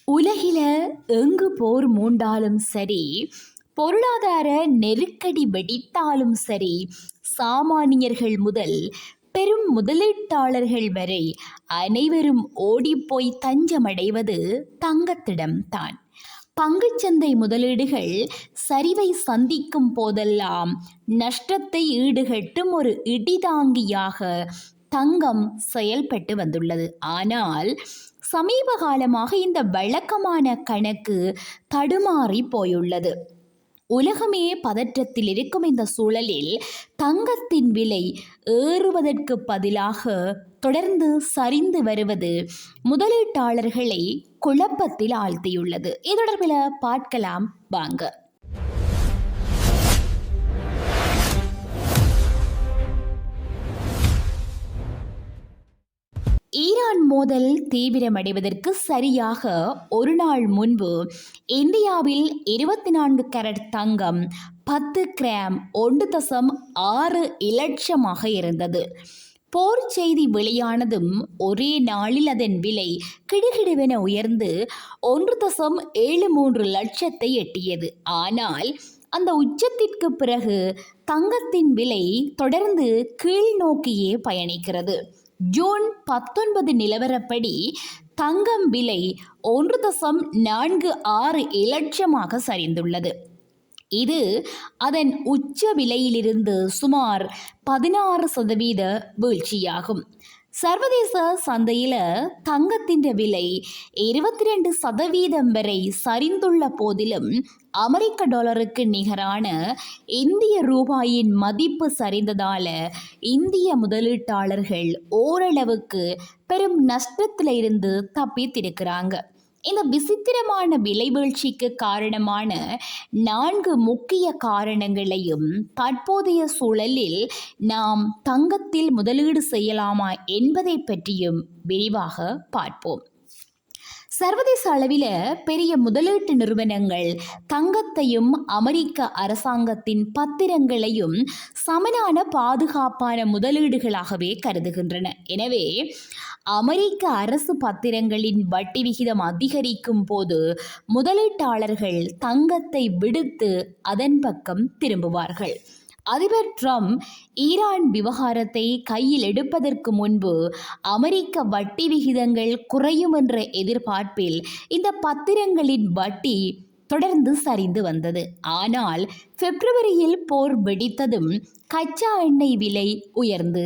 உலகில எங்கு போர் மூண்டாலும் சரி, பொருளாதார நெருக்கடி வெடித்தாலும் சரி, சாமானியர்கள் முதல் பெரும் முதலீட்டாளர்கள் வரை அனைவரும் ஓடிப்போய் தஞ்சமடைவது தங்கத்திடம்தான். பங்குச்சந்தை முதலீடுகள் சரிவை சந்திக்கும் போதெல்லாம் நஷ்டத்தை ஈடுகட்டும் ஒரு இடிதாங்கியாக தங்கம் செயல்பட்டு வந்துள்ளது. ஆனால் சமீப காலமாக இந்த வழக்கமான கணக்கு தடுமாறி போயுள்ளது. உலகமே பதற்றத்தில் இருக்கும் இந்த சூழலில் தங்கத்தின் விலை ஏறுவதற்கு பதிலாக தொடர்ந்து சரிந்து வருவது முதலீட்டாளர்களை குழப்பத்தில் ஆழ்த்தியுள்ளது. இது தொடர்பில் பார்க்கலாம் வாங்க. ஈரான் மோதல் தீவிரமடைவதற்கு சரியாக ஒரு நாள் முன்பு இந்தியாவில் 24 கேரட் தங்கம் 10 கிராம் 1.6 இலட்சமாக இருந்தது. போர் செய்தி வெளியானதும் ஒரே நாளில் அதன் விலை கிடுகிடுவென உயர்ந்து 1.73 லட்சத்தை எட்டியது. ஆனால் அந்த உச்சத்திற்கு பிறகு தங்கத்தின் விலை தொடர்ந்து கீழ் நோக்கியே பயணிக்கிறது. ஜூன் 19 நிலவரப்படி தங்கம் விலை 1.46 இலட்சமாக சரிந்துள்ளது. இது அதன் உச்ச விலையிலிருந்து சுமார் 16% வீழ்ச்சியாகும். சர்வதேச சந்தையில் தங்கத்தின் விலை 22% வரை சரிந்துள்ள போதிலும் அமெரிக்க டாலருக்கு நிகரான இந்திய ரூபாயின் மதிப்பு சரிந்ததால இந்திய முதலீட்டாளர்கள் ஓரளவுக்கு பெரும் நஷ்டத்தில் இருந்து தப்பித்திருக்கிறாங்க. இந்த விசித்திரமான விலை வீழ்ச்சிக்கு காரணமான 4 முக்கிய காரணங்களையும் தற்போதைய சூழலில் நாம் தங்கத்தில் முதலீடு செய்யலாமா என்பதை பற்றியும் விரிவாக பார்ப்போம். சர்வதேச அளவில் பெரிய முதலீட்டு நிறுவனங்கள் தங்கத்தையும் அமெரிக்க அரசாங்கத்தின் பத்திரங்களையும் சமனான பாதுகாப்பான முதலீடுகளாகவே கருதுகின்றன. எனவே அமெரிக்க அரசு பத்திரங்களின் வட்டி விகிதம் அதிகரிக்கும் போது முதலீட்டாளர்கள் தங்கத்தை விடுத்து அதன் பக்கம் திரும்புவார்கள். அதிபர் ட்ரம்ப் ஈரான் விவகாரத்தை கையில் எடுப்பதற்கு முன்பு அமெரிக்க வட்டி விகிதங்கள் குறையும் என்ற எதிர்பார்ப்பில் இந்த பத்திரங்களின் வட்டி தொடர்ந்து சரிந்து வந்தது. ஆனால் பிப்ரவரியில் போர் வெடித்ததும் கச்சா எண்ணெய் விலை உயர்ந்து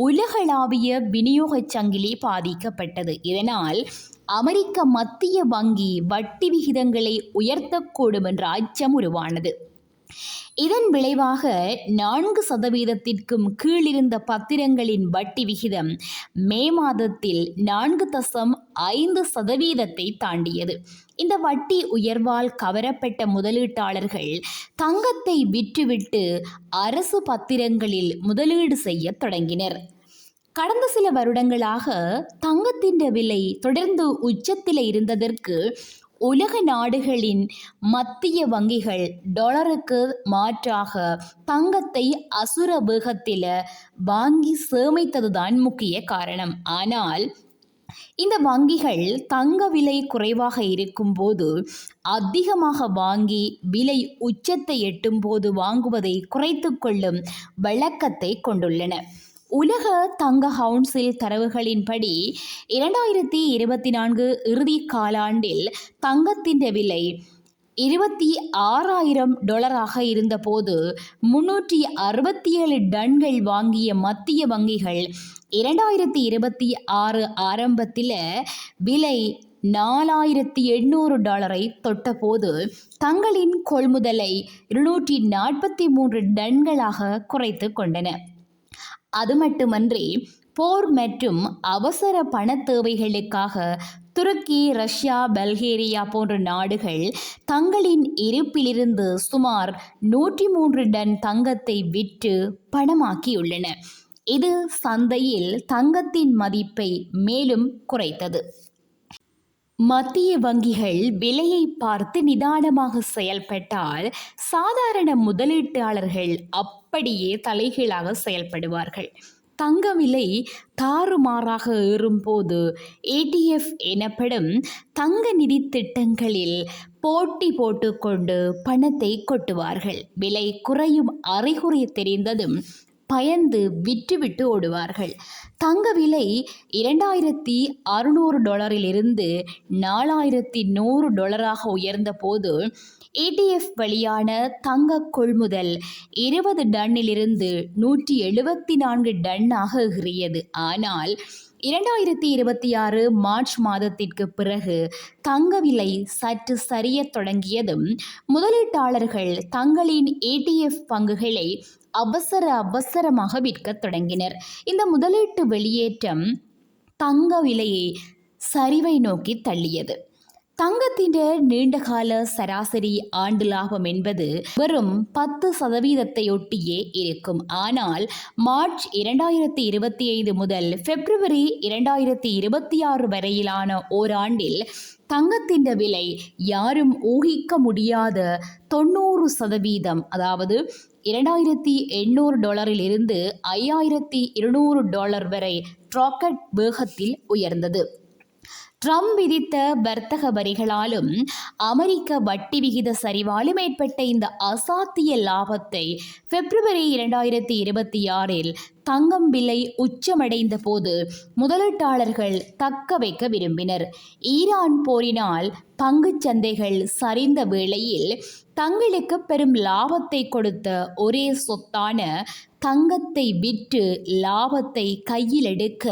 உலகளாவிய விநியோகச் சங்கிலி பாதிக்கப்பட்டது. இதனால் அமெரிக்க மத்திய வங்கி வட்டி விகிதங்களை உயர்த்தக்கூடும் என்ற அச்சம் உருவானது. இதன் விளைவாக 4%க்கும் கீழிருந்த பத்திரங்களின் வட்டி விகிதம் மே மாதத்தில் 4.5% தாண்டியது. இந்த வட்டி உயர்வால் கவரப்பட்ட முதலீட்டாளர்கள் தங்கத்தை விற்றுவிட்டு அரசு பத்திரங்களில் முதலீடு செய்ய தொடங்கினர். கடந்த சில வருடங்களாக தங்கத்தின் விலை தொடர்ந்து உச்சத்தில் இருந்ததற்கு உலக நாடுகளின் மத்திய வங்கிகள் டாலருக்கு மாற்றாக தங்கத்தை அசுர வேகத்தில் வாங்கி சேமித்ததுதான் முக்கிய காரணம். ஆனால் இந்த வங்கிகள் தங்க விலை குறைவாக இருக்கும் போது அதிகமாக வாங்கி விலை உச்சத்தை எட்டும் போது வாங்குவதை குறைத்து கொள்ளும் வழக்கத்தை கொண்டுள்ளன. உலக தங்க கவுன்சில் தரவுகளின்படி 2024 இறுதி காலாண்டில் தங்கத்தின் விலை $26,000 இருந்தபோது 367 டன்கள் வாங்கிய மத்திய வங்கிகள் 2026 ஆரம்பத்தில் விலை $4,800 தொட்டபோது தங்களின் கொள்முதலை 243 டன்களாக குறைத்து கொண்டன. அது மட்டுமன்றி போர் மற்றும் அவசர பண தேவைகளுக்காக துருக்கி, ரஷ்யா, பல்கேரியா போன்ற நாடுகள் தங்களின் இருப்பிலிருந்து சுமார் 103 டன் தங்கத்தை விற்று பணமாக்கியுள்ளன. இது சந்தையில் தங்கத்தின் மதிப்பை மேலும் குறைத்தது. மத்திய வங்கிகள் விலையை பார்த்து நிதானமாக செயல்பட்டால் சாதாரண முதலீட்டாளர்கள் அப்படியே தலைகீழாக செயல்படுவார்கள். தங்க விலை தாறுமாறாக ஏறும்போது ETF எனப்படும் தங்க நிதி திட்டங்களில் போட்டி போட்டுக்கொண்டு பணத்தை கொட்டுவார்கள். விலை குறையும் அறிகுறி தெரிந்ததும் பயந்து விற்றுவிட்டு ஓடுவார்கள். தங்க விலை $2600 $4100 உயர்ந்த போது ETF வழியான தங்க கொள்முதல் 20 டன்னிலிருந்து 174 டன்னாக ஏறியது. ஆனால் 2026 மார்ச் மாதத்திற்கு பிறகு தங்க விலை சற்று சரியத் தொடங்கியதும் முதலீட்டாளர்கள் தங்களின் ETF பங்குகளை அவசரமாக விற்கத் தொடங்கினர். இந்த முதலீட்டு வெளியேற்றம் தங்க விலையை சரிவை நோக்கி தள்ளியது. தங்கத்தின் நீண்டகால சராசரி ஆண்டு லாபம் என்பது வெறும் 10% ஒட்டியே இருக்கும். ஆனால் மார்ச் 2025 முதல் பிப்ரவரி 2026 வரையிலான ஓராண்டில் தங்கத்தின் விலை யாரும் ஊகிக்க முடியாத 90%, அதாவது $2800 $5200 வரை ராக்கெட் வேகத்தில் உயர்ந்தது. ட்ரம்ப் விதித்த வர்த்தக வரிகளாலும் அமெரிக்க வட்டி விகித சரிவாலும் ஏற்பட்ட இந்த அசாத்திய லாபத்தை பிப்ரவரி 2026 தங்கம் விலை உச்சமடைந்த போது முதலீட்டாளர்கள் தக்க வைக்க விரும்பினர். ஈரான் போரினால் பங்குச் சந்தைகள் சரிந்த வேளையில் தங்களுக்கு பெரும் லாபத்தை கொடுத்த ஒரே சொத்தான தங்கத்தை விற்று லாபத்தை கையில் எடுக்க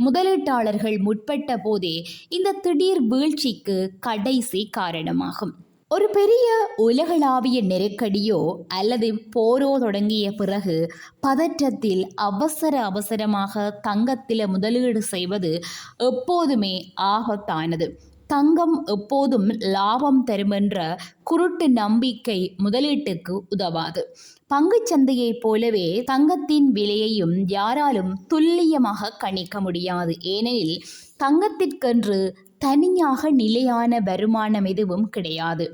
முதலீட்டாளர்கள் முற்பட்ட போதே இந்த திடீர் வீழ்ச்சிக்கு கடைசி காரணமாகும். ஒரு பெரிய உலகளாவிய நெருக்கடியோ அல்லது போரோ தொடங்கிய பிறகு பதற்றத்தில் அவசரமாக தங்கத்தில் முதலீடு செய்வது எப்போதுமே ஆபத்தானது. தங்கம் எப்போதும் லாபம் தருமென்ற குருட்டு நம்பிக்கை முதலீட்டுக்கு உதவாது. பங்குச்சந்தையைப் போலவே தங்கத்தின் விலையையும் யாராலும் துல்லியமாக கணிக்க முடியாது. ஏனெனில் தங்கத்திற்கென்று தனியாக நிலையான வருமானம் எதுவும் கிடையாது.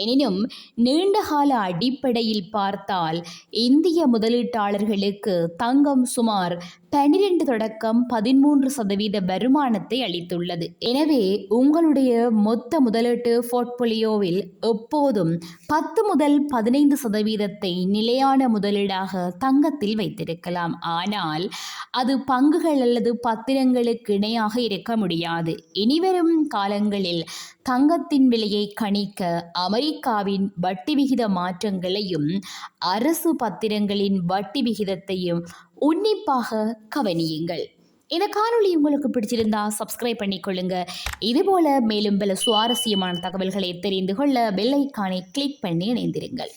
எனினும் நீண்டகால அடிப்படையில் பார்த்தால் இந்திய முதலீட்டாளர்களுக்கு தங்கம் சுமார் 12 தொடக்கம் 13% வருமானத்தை அளித்துள்ளது. எனவே உங்களுடைய மொத்த முதலீட்டு போர்ட்போலியோவில் எப்போதும் 10 முதல் 15% நிலையான முதலீடாக தங்கத்தில் வைத்திருக்கலாம். ஆனால் அது பங்குகள் அல்லது பத்திரங்களுக்கு இணையாக இருக்க முடியாது. இனிவரும் காலங்களில் தங்கத்தின் விலையை கணிக்க அமெரிக்காவின் வட்டி விகித மாற்றங்களையும் அரசு பத்திரங்களின் வட்டி விகிதத்தையும் உன்னிப்பாக கவனியுங்கள். இந்த காணொளி உங்களுக்கு பிடிச்சிருந்தா சப்ஸ்கிரைப் பண்ணிக்கொள்ளுங்க. இதுபோல மேலும் பல சுவாரஸ்யமான தகவல்களை தெரிந்து கொள்ள பெல் ஐகானை கிளிக் பண்ணி இணைந்திருங்கள்.